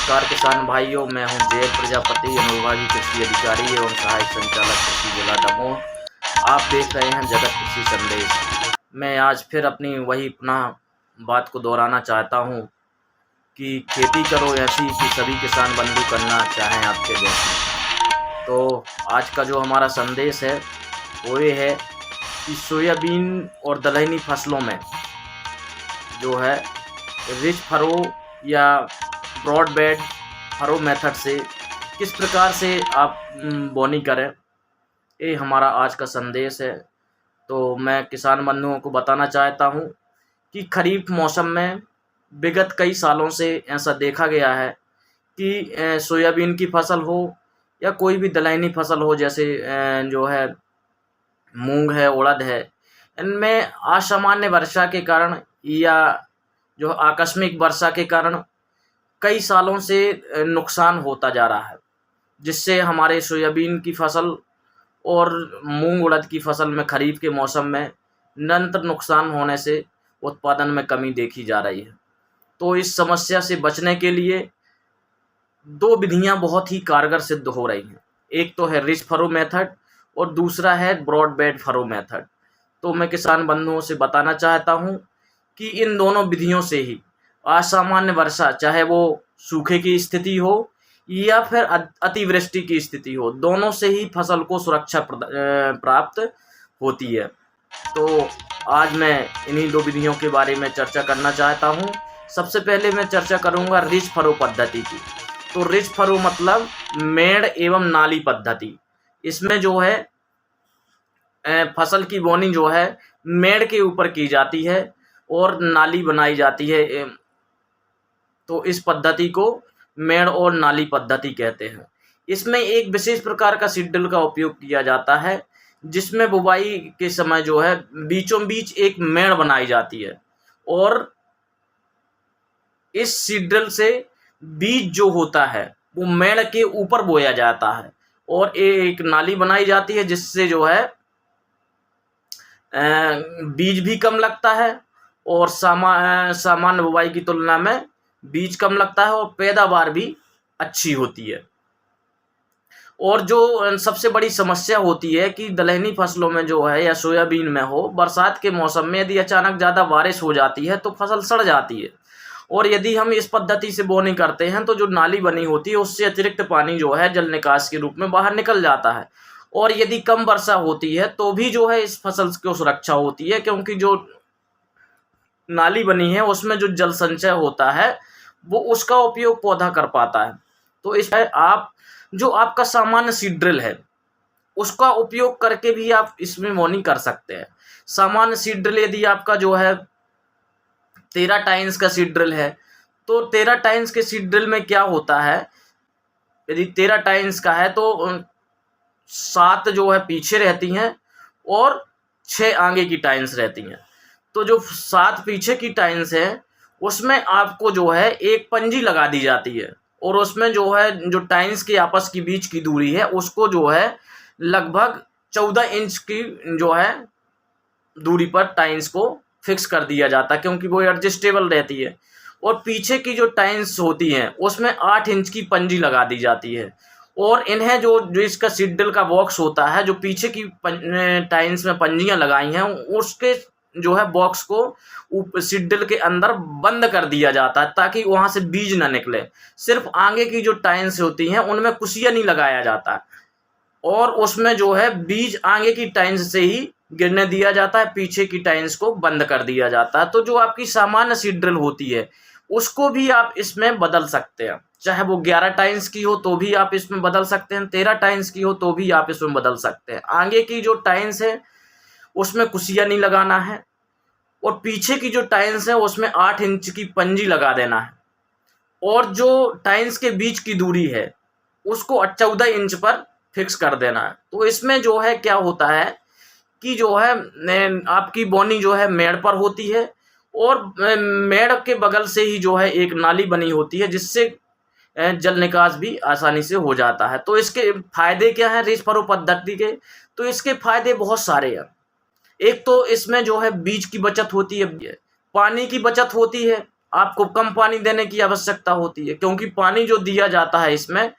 नमस्कार किसान भाइयों, मैं हूं जय प्रजापति, अनुविभागीय कृषि अधिकारी एवं सहायक संचालक कृषि जिला दमोह। आप देख रहे हैं जगत कृषि संदेश। मैं आज फिर अपनी वही पुनः बात को दोहराना चाहता हूं कि खेती करो ऐसी कि सभी किसान बंधु करना चाहें आपके जैसे। तो आज का जो हमारा संदेश है वो ये है कि सोयाबीन और दलहनी फसलों में जो है रिच फरो या ब्रॉड बेड फरो मेथड से किस प्रकार से आप बोनी करें, ये हमारा आज का संदेश है। तो मैं किसान बंधुओं को बताना चाहता हूँ कि खरीफ मौसम में विगत कई सालों से ऐसा देखा गया है कि सोयाबीन की फसल हो या कोई भी दलहनी फसल हो, जैसे जो है मूंग है, उड़द है, इनमें असामान्य वर्षा के कारण या जो आकस्मिक वर्षा के कारण कई सालों से नुकसान होता जा रहा है, जिससे हमारे सोयाबीन की फसल और मूंग उड़द की फसल में खरीफ के मौसम में निरंतर नुकसान होने से उत्पादन में कमी देखी जा रही है। तो इस समस्या से बचने के लिए दो विधियां बहुत ही कारगर सिद्ध हो रही हैं। एक तो है रिच फरो मेथड और दूसरा है ब्रॉड बेड फरो मेथड। तो मैं किसान बंधुओं से बताना चाहता हूं कि इन दोनों विधियों से ही असामान्य वर्षा, चाहे वो सूखे की स्थिति हो या फिर अतिवृष्टि की स्थिति हो, दोनों से ही फसल को सुरक्षा प्राप्त होती है। तो आज मैं इन्हीं दो विधियों के बारे में चर्चा करना चाहता हूं। सबसे पहले मैं चर्चा करूंगा रिच फरो पद्धति की। तो रिच फरो मतलब मेड़ एवं नाली पद्धति। इसमें जो है फसल की बोनी जो है मेड़ के ऊपर की जाती है और नाली बनाई जाती है। तो इस पद्धति को मेड़ और नाली पद्धति कहते हैं। इसमें एक विशेष प्रकार का सीडड्रिल का उपयोग किया जाता है, जिसमें बुवाई के समय जो है बीचों बीच एक मेड़ बनाई जाती है और इस सीडड्रिल से बीज जो होता है वो मेड़ के ऊपर बोया जाता है और एक नाली बनाई जाती है, जिससे जो है बीज भी कम लगता है और सामान्य बुवाई की तुलना में बीज कम लगता है और पैदावार भी अच्छी होती है। और जो सबसे बड़ी समस्या होती है कि दलहनी फसलों में जो है या सोयाबीन में हो, बरसात के मौसम में यदि अचानक ज़्यादा बारिश हो जाती है तो फसल सड़ जाती है। और यदि हम इस पद्धति से बोनी करते हैं तो जो नाली बनी होती है उससे अतिरिक्त पानी जो है जल निकास के रूप में बाहर निकल जाता है। और यदि कम वर्षा होती है तो भी जो है इस फसल को सुरक्षा होती है, क्योंकि जो नाली बनी है उसमें जो जल संचय होता है वो उसका उपयोग पौधा कर पाता है। तो इसमें आप जो आपका सामान्य सीडड्रिल है उसका उपयोग करके भी आप इसमें बोनी कर सकते हैं। सामान्य सीडड्रिल यदि आपका जो है 13 टाइन्स का सीडड्रिल है तो 13 टाइन्स के सीडड्रिल में क्या होता है, यदि 13 टाइन्स का है तो 7 जो है पीछे रहती हैं और 6 आगे की टाइन्स रहती हैं। तो जो 7 पीछे की टाइन्स है उसमें आपको जो है एक पंजी लगा दी जाती है और उसमें जो है जो टाइन्स के आपस की बीच की दूरी है उसको जो है लगभग 14 इंच की जो है दूरी पर टाइन्स को फिक्स कर दिया जाता है, क्योंकि वो एडजस्टेबल रहती है। और पीछे की जो टाइन्स होती हैं उसमें 8 इंच की पंजी लगा दी जाती है और इन्हें जो इसका सीडड्रिल का बॉक्स होता है, जो पीछे की टाइन्स में पंजियां लगाई हैं उसके जो है बॉक्स को सीडड्रिल के अंदर बंद कर दिया जाता है ताकि वहां से बीज ना निकले। सिर्फ आगे की जो टाइन्स होती हैं उनमें कुशिया नहीं लगाया जाता और उसमें जो है बीज आगे की टाइन्स से ही गिरने दिया जाता है, पीछे की टाइन्स को बंद कर दिया जाता है। तो जो आपकी सामान्य सीडड्रिल होती है उसको भी आप इसमें बदल सकते हैं, चाहे वो 11 टाइन्स की हो तो भी आप इसमें बदल सकते हैं, 13 टाइन्स की हो तो भी आप इसमें बदल सकते हैं। आगे की जो टाइन्स है उसमें कुशिया नहीं लगाना है और पीछे की जो टाइन्स है उसमें 8 इंच की पंजी लगा देना है और जो टाइन्स के बीच की दूरी है उसको 14 इंच पर फिक्स कर देना है। तो इसमें जो है क्या होता है कि जो है आपकी बोनी जो है मेड़ पर होती है और मेड़ के बगल से ही जो है एक नाली बनी होती है, जिससे जल निकास भी आसानी से हो जाता है। तो इसके फायदे क्या हैं रिच फरो पद्धति के? तो इसके फायदे बहुत सारे हैं। एक तो इसमें जो है बीज की बचत होती है, पानी की बचत होती है आपको कम पानी देने की आवश्यकता होती है, क्योंकि पानी जो दिया जाता है इसमें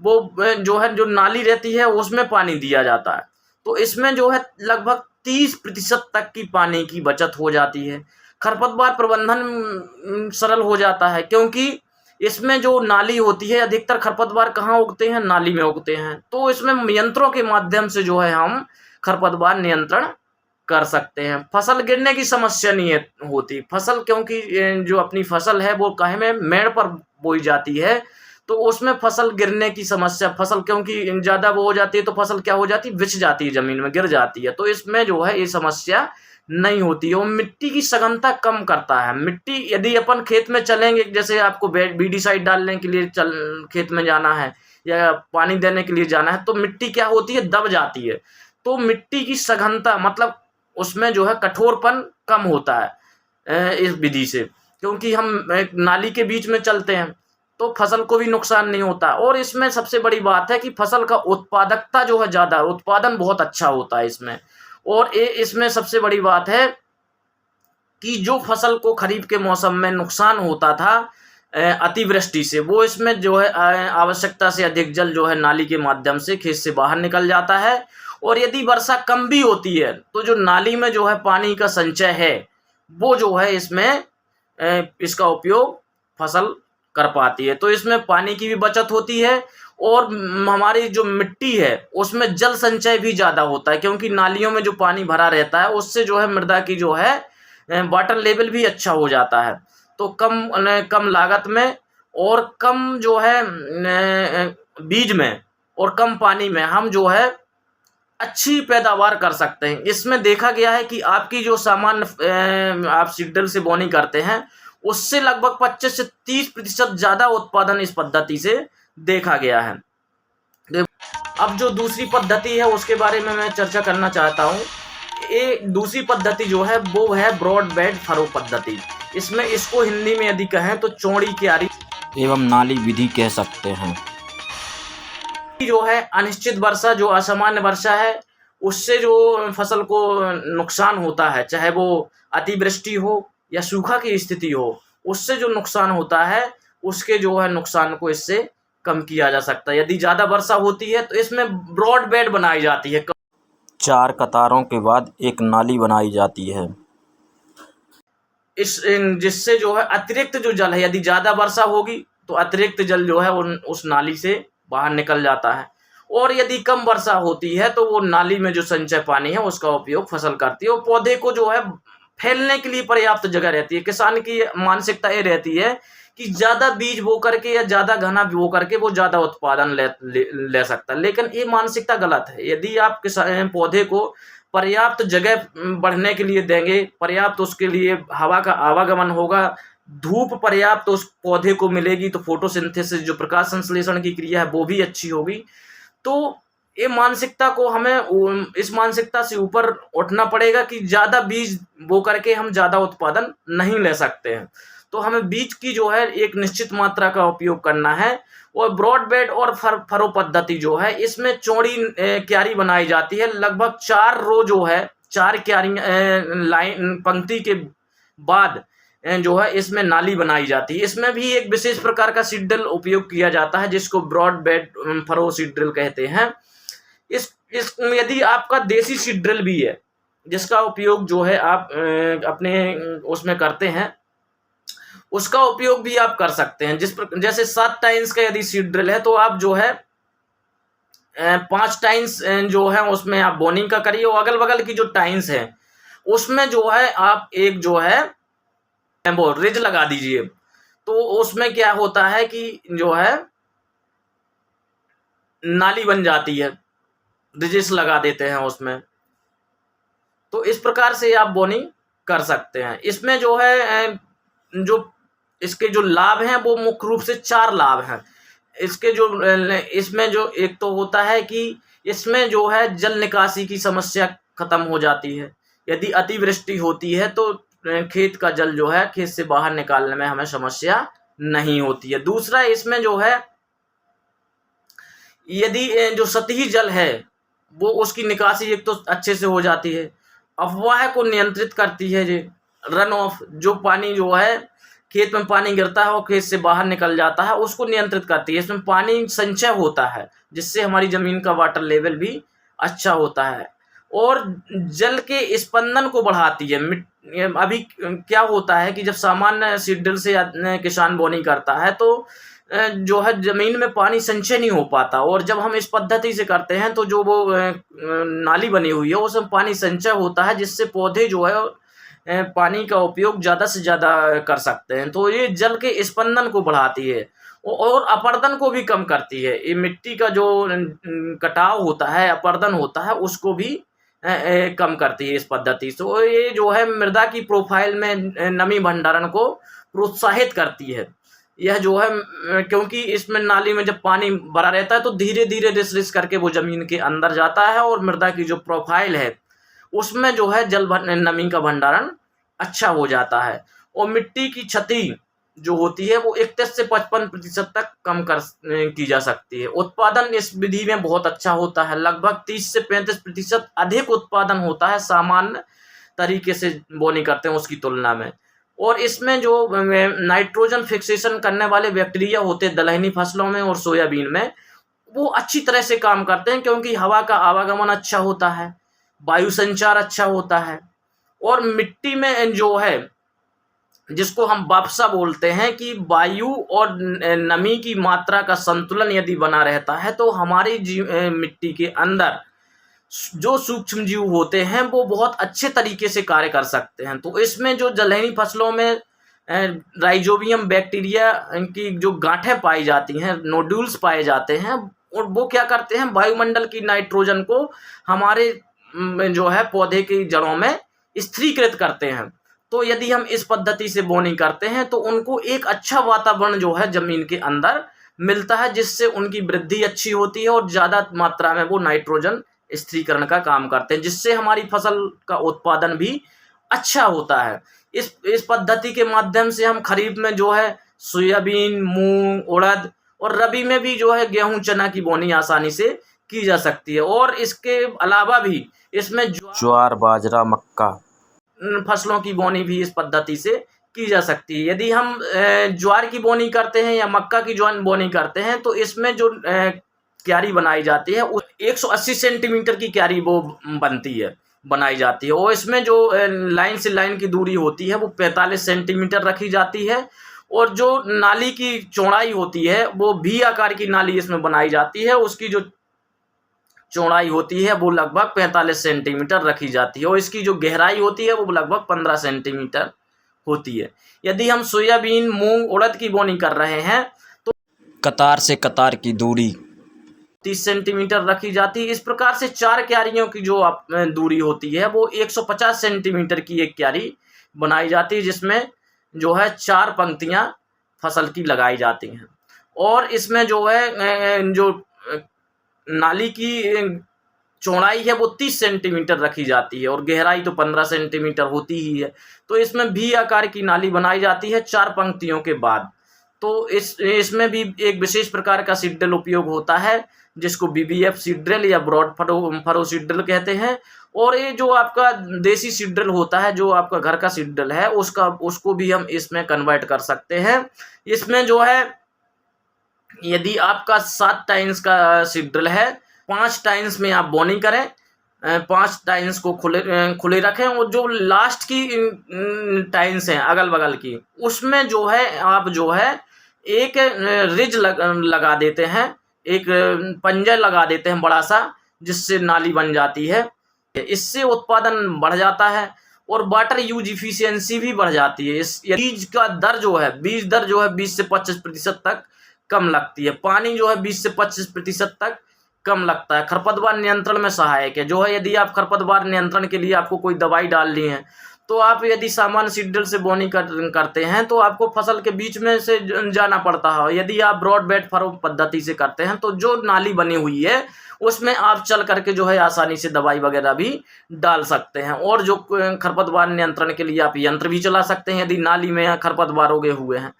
वो जो है जो नाली रहती है उसमें पानी दिया जाता है। तो इसमें जो है लगभग 30% तक की पानी की बचत हो जाती है। खरपतवार प्रबंधन सरल हो जाता है, क्योंकि इसमें जो नाली होती है, अधिकतर खरपतवार कहाँ उगते हैं? नाली में उगते हैं। तो इसमें यंत्रों के माध्यम से जो है हम खरपतवार नियंत्रण कर सकते हैं। फसल गिरने की समस्या नहीं होती। फसल, क्योंकि जो अपनी फसल है वो काहे में मेड़ पर बोई जाती है, तो उसमें फसल गिरने की समस्या, फसल क्योंकि ज़्यादा वो हो जाती है तो फसल क्या हो जाती है? बिछ जाती है, ज़मीन में गिर जाती है। तो इसमें जो है ये समस्या नहीं होती है। और मिट्टी की सघनता कम करता है। मिट्टी, यदि अपन खेत में चलेंगे, जैसे आपको बीडीसाइड डालने के लिए खेत में जाना है या पानी देने के लिए जाना है, तो मिट्टी क्या होती है? दब जाती है। तो मिट्टी की सघनता मतलब उसमें जो है कठोरपन कम होता है इस विधि से, क्योंकि हम एक नाली के बीच में चलते हैं तो फसल को भी नुकसान नहीं होता। और इसमें सबसे बड़ी बात है कि फसल का उत्पादकता जो है ज़्यादा, उत्पादन बहुत अच्छा होता है इसमें। और इसमें सबसे बड़ी बात है कि जो फसल को खरीफ के मौसम में नुकसान होता था अतिवृष्टि से, वो इसमें जो है आवश्यकता से अधिक जल जो है नाली के माध्यम से खेत से बाहर निकल जाता है। और यदि वर्षा कम भी होती है तो जो नाली में जो है पानी का संचय है वो जो है इसमें इसका उपयोग फसल कर पाती है। तो इसमें पानी की भी बचत होती है और हमारी जो मिट्टी है उसमें जल संचय भी ज़्यादा होता है, क्योंकि नालियों में जो पानी भरा रहता है उससे जो है मृदा की जो है वाटर लेवल भी अच्छा हो जाता है। तो कम लागत में और कम जो है बीज में और कम पानी में हम जो है अच्छी पैदावार कर सकते हैं। इसमें देखा गया है कि आपकी जो सामान्य आप सीडड्रिल से बोनी करते हैं उससे लगभग 25 से 30% ज़्यादा उत्पादन इस पद्धति से देखा गया है। अब जो दूसरी पद्धति है उसके बारे में मैं चर्चा करना चाहता हूँ। ये दूसरी पद्धति जो है वो है ब्रॉड बेड फरो पद्धति। इसमें इसको हिंदी में यदि कहें तो चौड़ी क्यारी एवं नाली विधि कह सकते हैं। जो है अनिश्चित वर्षा, जो असामान्य वर्षा है उससे जो फसल को नुकसान होता है, चाहे वो अतिवृष्टि हो या सूखा की स्थिति हो, उससे जो नुकसान होता है उसके जो है नुकसान को इससे कम किया जा सकता है। यदि ज़्यादा वर्षा होती है तो इसमें ब्रॉड बेड बनाई जाती है, 4 कतारों के बाद एक नाली बनाई जाती है। जिससे जो है अतिरिक्त जो जल है, यदि ज़्यादा वर्षा होगी तो अतिरिक्त जल जो है उस नाली से बाहर निकल जाता है। और यदि कम वर्षा होती है तो वो नाली में जो संचय पानी है उसका उपयोग फसल करती है और पौधे को जो है फैलने के लिए पर्याप्त जगह रहती है। किसान की मानसिकता ये रहती है कि ज़्यादा बीज बो करके या ज़्यादा घना बो करके वो ज़्यादा उत्पादन ले सकता है, लेकिन ये मानसिकता गलत है। यदि आप पौधे को पर्याप्त जगह बढ़ने के लिए देंगे, पर्याप्त उसके लिए हवा का आवागमन होगा, धूप पर्याप्त उस पौधे को मिलेगी, तो फोटोसिंथेसिस जो प्रकाश संश्लेषण की क्रिया है वो भी अच्छी होगी। तो ये मानसिकता को हमें इस मानसिकता से ऊपर उठना पड़ेगा कि ज़्यादा बीज बो करके हम ज़्यादा उत्पादन नहीं ले सकते हैं। तो हमें बीज की जो है एक निश्चित मात्रा का उपयोग करना है। और ब्रॉड बेड और फरो पद्धति जो है इसमें चौड़ी क्यारी बनाई जाती है। लगभग 4 रो जो है, 4 क्यारी लाइन पंक्ति के बाद जो है इसमें नाली बनाई जाती है। इसमें भी एक विशेष प्रकार का सीडड्रिल उपयोग किया जाता है जिसको ब्रॉड बेड फरो सीडड्रिल कहते हैं। इस यदि आपका देसी सीडड्रिल भी है जिसका उपयोग जो है आप अपने उसमें करते हैं, उसका उपयोग भी आप कर सकते हैं। जैसे 7 टाइन्स का यदि सीडड्रिल है तो आप जो है 5 टाइन्स जो है उसमें आप बोनिंग का करिए और अगल बगल की जो टाइन्स है उसमें जो है आप एक जो है वो रिज लगा दीजिए। तो उसमें क्या होता है कि जो है नाली बन जाती है, रिजेस लगा देते हैं उसमें। तो इस प्रकार से आप बोनिंग कर सकते हैं। इसमें जो है जो इसके जो लाभ हैं वो मुख्य रूप से 4 लाभ हैं। इसमें जो एक तो होता है कि इसमें जो है जल निकासी की समस्या खत्म हो जाती है। यदि अतिवृष्टि होती है तो खेत का जल जो है खेत से बाहर निकालने में हमें समस्या नहीं होती है। दूसरा, इसमें जो है यदि जो सतही जल है वो उसकी निकासी एक तो अच्छे से हो जाती है, अफवाह को नियंत्रित करती है। ये रन ऑफ जो पानी जो है खेत में पानी गिरता है और खेत से बाहर निकल जाता है, उसको नियंत्रित करती है। इसमें पानी संचय होता है जिससे हमारी ज़मीन का वाटर लेवल भी अच्छा होता है और जल के स्पंदन को बढ़ाती है। अभी क्या होता है कि जब सामान्य सीडड्रिल से किसान बोनी करता है तो जो है ज़मीन में पानी संचय नहीं हो पाता, और जब हम इस पद्धति से करते हैं तो जो वो नाली बनी हुई है उसमें पानी संचय होता है, जिससे पौधे जो है पानी का उपयोग ज़्यादा से ज़्यादा कर सकते हैं। तो ये जल के स्पंदन को बढ़ाती है और अपरदन को भी कम करती है। ये मिट्टी का जो कटाव होता है, अपरदन होता है, उसको भी कम करती है इस पद्धति से। तो ये जो है मृदा की प्रोफाइल में नमी भंडारण को प्रोत्साहित करती है। यह जो है क्योंकि इसमें नाली में जब पानी भरा रहता है तो धीरे धीरे रिस रिस करके वो ज़मीन के अंदर जाता है और मृदा की जो प्रोफाइल है उसमें जो है नमी का भंडारण अच्छा हो जाता है और मिट्टी की क्षति जो होती है वो 31 से 55% तक कम की जा सकती है। उत्पादन इस विधि में बहुत अच्छा होता है, लगभग 30 से 35% अधिक उत्पादन होता है सामान्य तरीके से बोनी करते हैं उसकी तुलना में। और इसमें जो नाइट्रोजन फिक्सेशन करने वाले बैक्टीरिया होते हैं दलहनी फसलों में और सोयाबीन में, वो अच्छी तरह से काम करते हैं क्योंकि हवा का आवागमन अच्छा होता है, वायु संचार अच्छा होता है और मिट्टी में जो है जिसको हम वापसा बोलते हैं कि वायु और नमी की मात्रा का संतुलन यदि बना रहता है तो हमारी मिट्टी के अंदर जो सूक्ष्म जीव होते हैं वो बहुत अच्छे तरीके से कार्य कर सकते हैं। तो इसमें जो दलहनी फसलों में राइजोबियम बैक्टीरिया की जो गांठें पाई जाती हैं, नोड्यूल्स पाए जाते हैं, और वो क्या करते हैं वायुमंडल की नाइट्रोजन को हमारे जो है पौधे की जड़ों में स्थिरीकृत करते हैं। तो यदि हम इस पद्धति से बोनी करते हैं तो उनको एक अच्छा वातावरण जो है ज़मीन के अंदर मिलता है, जिससे उनकी वृद्धि अच्छी होती है और ज़्यादा मात्रा में वो नाइट्रोजन स्थिरीकरण का काम करते हैं, जिससे हमारी फसल का उत्पादन भी अच्छा होता है। इस पद्धति के माध्यम से हम खरीफ में जो है सोयाबीन, मूंग, उड़द और रबी में भी जो है गेहूं, चना की बोनी आसानी से की जा सकती है। और इसके अलावा भी इसमें ज्वार, बाजरा, मक्का फसलों की बोनी भी इस पद्धति से की जा सकती है। यदि हम ज्वार की बोनी करते हैं या मक्का की बोनी करते हैं तो इसमें जो क्यारी बनाई जाती है 180 सेंटीमीटर की क्यारी वो बनाई जाती है और इसमें जो लाइन से लाइन की दूरी होती है वो 45 सेंटीमीटर रखी जाती है और जो नाली की चौड़ाई होती है वो भी आकार की नाली इसमें बनाई जाती है, उसकी जो चौड़ाई होती है वो लगभग 45 सेंटीमीटर रखी जाती है और इसकी जो गहराई होती है वो लगभग 15 सेंटीमीटर होती है। यदि हम सोयाबीन, मूंग, उड़द की बोनी कर रहे हैं तो कतार से कतार की दूरी 30 सेंटीमीटर रखी जाती है। इस प्रकार से 4 क्यारियों की जो दूरी होती है वो 150 सेंटीमीटर की एक क्यारी बनाई जाती है, जिसमें जो है 4 पंक्तियां फसल की लगाई जाती हैं और इसमें जो है जो नाली की चौड़ाई है वो 30 सेंटीमीटर रखी जाती है और गहराई तो 15 सेंटीमीटर होती ही है। तो इसमें भी आकार की नाली बनाई जाती है 4 पंक्तियों के बाद। तो इसमें भी एक विशेष प्रकार का सीडड्रिल उपयोग होता है जिसको BBF सीडड्रिल या ब्रॉड फरो सीडड्रिल कहते हैं। और ये जो आपका देसी सीडड्रिल होता है, जो आपका घर का सीडड्रिल है, उसको भी हम इसमें कन्वर्ट कर सकते हैं। इसमें जो है यदि आपका 7 टाइन्स का सीडड्रिल है, 5 टाइन्स में आप बोनी करें, 5 टाइन्स को खुले रखें और जो लास्ट की टाइन्स हैं अगल बगल की, उसमें जो है आप जो है एक रिज लगा देते हैं, एक पंजर लगा देते हैं बड़ा सा, जिससे नाली बन जाती है। इससे उत्पादन बढ़ जाता है और वाटर यूज इफिशियंसी भी बढ़ जाती है। बीज दर जो है 20 से 25% तक कम लगती है। पानी जो है 20 से 25% तक कम लगता है। खरपतवार नियंत्रण में सहायक है। जो है यदि आप खरपतवार नियंत्रण के लिए आपको कोई दवाई डालनी है तो आप यदि सामान्य सीडड्रिल से बोनी करते हैं तो आपको फसल के बीच में से जाना पड़ता है। यदि आप ब्रॉड बेड फरो पद्धति से करते हैं तो जो नाली बनी हुई है उसमें आप चल करके जो है आसानी से दवाई वगैरह भी डाल सकते हैं। और जो खरपतवार नियंत्रण के लिए आप यंत्र भी चला सकते हैं यदि नाली में खरपतवार उगे हुए हैं।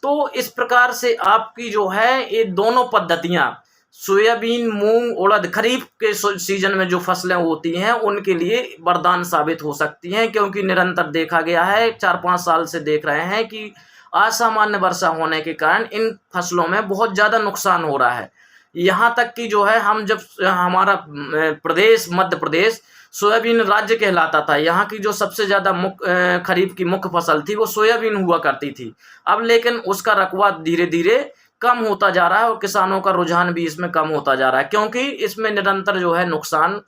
तो इस प्रकार से आपकी जो है ये दोनों पद्धतियाँ, सोयाबीन, मूंग, उड़द, खरीफ के सीजन में जो फसलें होती हैं उनके लिए वरदान साबित हो सकती हैं, क्योंकि निरंतर देखा गया है, 4-5 साल से देख रहे हैं कि असामान्य वर्षा होने के कारण इन फसलों में बहुत ज़्यादा नुकसान हो रहा है। यहाँ तक कि जो है हम जब हमारा प्रदेश मध्य प्रदेश सोयाबीन राज्य कहलाता था, यहाँ की जो सबसे ज़्यादा खरीफ की मुख्य फसल थी वो सोयाबीन हुआ करती थी। अब लेकिन उसका रकबा धीरे धीरे कम होता जा रहा है और किसानों का रुझान भी इसमें कम होता जा रहा है, क्योंकि इसमें निरंतर जो है नुकसान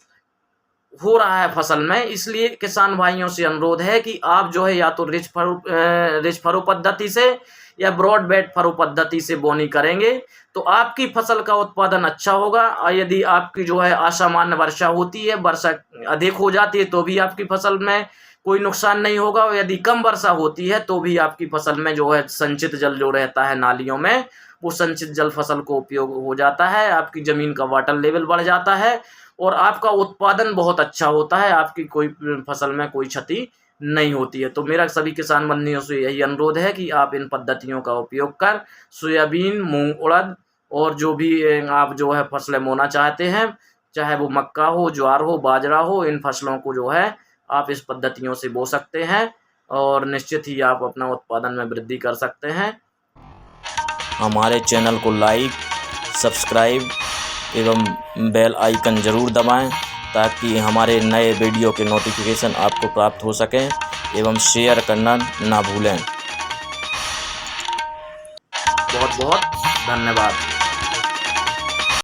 हो रहा है फसल में। इसलिए किसान भाइयों से अनुरोध है कि आप जो है या तो रिच फरो पद्धति से या ब्रॉड बेड फरो पद्धति से बोनी करेंगे तो आपकी फसल का उत्पादन अच्छा होगा। और यदि आपकी जो है असामान्य वर्षा होती है, वर्षा अधिक हो जाती है तो भी आपकी फसल में कोई नुकसान नहीं होगा, और यदि कम वर्षा होती है तो भी आपकी फसल में जो है संचित जल जो रहता है नालियों में, वो संचित जल फसल को उपयोग हो जाता है, आपकी ज़मीन का वाटर लेवल बढ़ जाता है और आपका उत्पादन बहुत अच्छा होता है, आपकी कोई फसल में कोई क्षति नहीं होती है। तो मेरा सभी किसान बंधुओं से यही अनुरोध है कि आप इन पद्धतियों का उपयोग कर सोयाबीन, मूंग, उड़द और जो भी आप जो है फसलें बोना चाहते हैं, चाहे वो मक्का हो, ज्वार हो, बाजरा हो, इन फसलों को जो है आप इस पद्धतियों से बो सकते हैं और निश्चित ही आप अपना उत्पादन में वृद्धि कर सकते हैं। हमारे चैनल को लाइक, सब्सक्राइब एवं बेल आइकन ज़रूर दबाएं ताकि हमारे नए वीडियो के नोटिफिकेशन आपको प्राप्त हो सकें एवं शेयर करना ना भूलें। बहुत बहुत धन्यवाद।